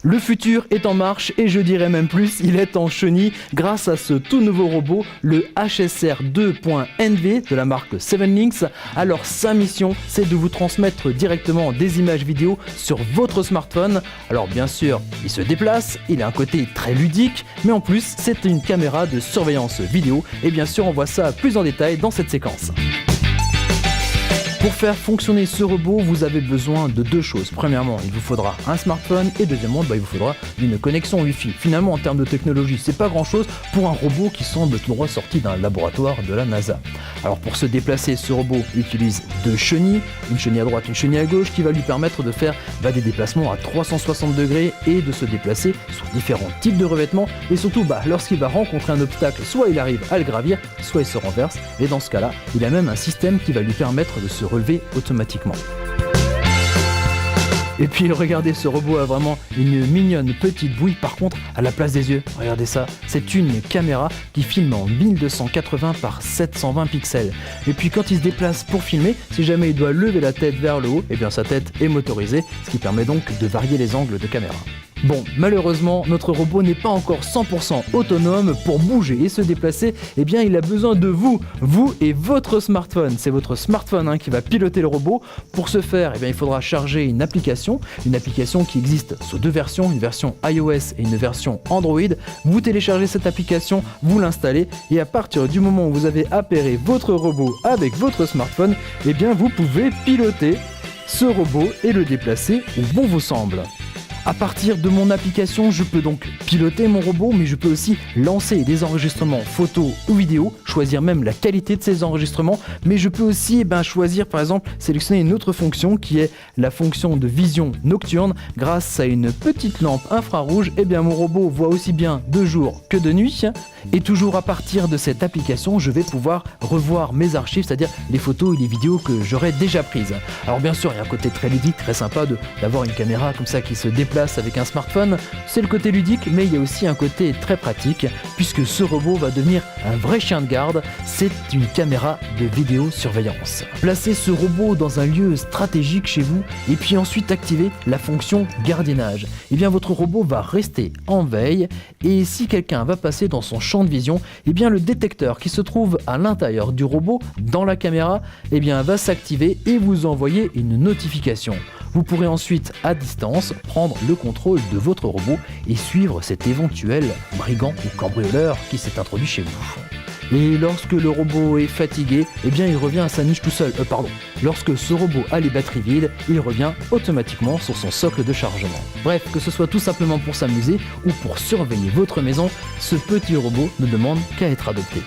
Le futur est en marche et je dirais même plus, il est en chenille grâce à ce tout nouveau robot, le HSR 2.NV de la marque 7Links. Alors sa mission, c'est de vous transmettre directement des images vidéo sur votre smartphone. Alors bien sûr, il se déplace, il a un côté très ludique, mais en plus c'est une caméra de surveillance vidéo et bien sûr on voit ça plus en détail dans cette séquence. Pour faire fonctionner ce robot, vous avez besoin de deux choses. Premièrement, il vous faudra un smartphone et deuxièmement, il vous faudra une connexion Wi-Fi. Finalement, en termes de technologie, c'est pas grand-chose pour un robot qui semble tout droit sorti d'un laboratoire de la NASA. Alors pour se déplacer, ce robot utilise deux chenilles, une chenille à droite, une chenille à gauche, qui va lui permettre de faire des déplacements à 360 degrés et de se déplacer sur différents types de revêtements. Et surtout, lorsqu'il va rencontrer un obstacle, soit il arrive à le gravir, soit il se renverse. Et dans ce cas-là, il a même un système qui va lui permettre de se relever automatiquement. Et puis regardez, ce robot a vraiment une mignonne petite bouille par contre à la place des yeux. Regardez ça, c'est une caméra qui filme en 1280 par 720 pixels. Et puis quand il se déplace pour filmer, si jamais il doit lever la tête vers le haut, et bien sa tête est motorisée, ce qui permet donc de varier les angles de caméra. Bon, malheureusement, notre robot n'est pas encore 100% autonome. Pour bouger et se déplacer, il a besoin de vous et votre smartphone. C'est votre smartphone qui va piloter le robot. Pour ce faire, il faudra charger une application qui existe sous deux versions, une version iOS et une version Android. Vous téléchargez cette application, vous l'installez et à partir du moment où vous avez appairé votre robot avec votre smartphone, vous pouvez piloter ce robot et le déplacer où bon vous semble. À partir de mon application, je peux donc piloter mon robot, mais je peux aussi lancer des enregistrements photos ou vidéos, choisir même la qualité de ces enregistrements, mais je peux aussi choisir par exemple, sélectionner une autre fonction qui est la fonction de vision nocturne. Grâce à une petite lampe infrarouge, mon robot voit aussi bien de jour que de nuit. Et toujours à partir de cette application, je vais pouvoir revoir mes archives, c'est-à-dire les photos et les vidéos que j'aurais déjà prises. Alors bien sûr, il y a un côté très ludique, très sympa d'avoir une caméra comme ça qui se déplace avec un smartphone. C'est le côté ludique, mais il y a aussi un côté très pratique, puisque ce robot va devenir un vrai chien de garde. C'est une caméra de vidéosurveillance. Placez ce robot dans un lieu stratégique chez vous, et puis ensuite activez la fonction gardiennage. Votre robot va rester en veille, et si quelqu'un va passer dans son champ de vision, le détecteur qui se trouve à l'intérieur du robot, dans la caméra, va s'activer et vous envoyer une notification. Vous pourrez ensuite, à distance, prendre le contrôle de votre robot et suivre cet éventuel brigand ou cambrioleur qui s'est introduit chez vous. Et lorsque le robot est fatigué, il revient à sa niche tout seul. Lorsque ce robot a les batteries vides, il revient automatiquement sur son socle de chargement. Bref, que ce soit tout simplement pour s'amuser ou pour surveiller votre maison, ce petit robot ne demande qu'à être adopté.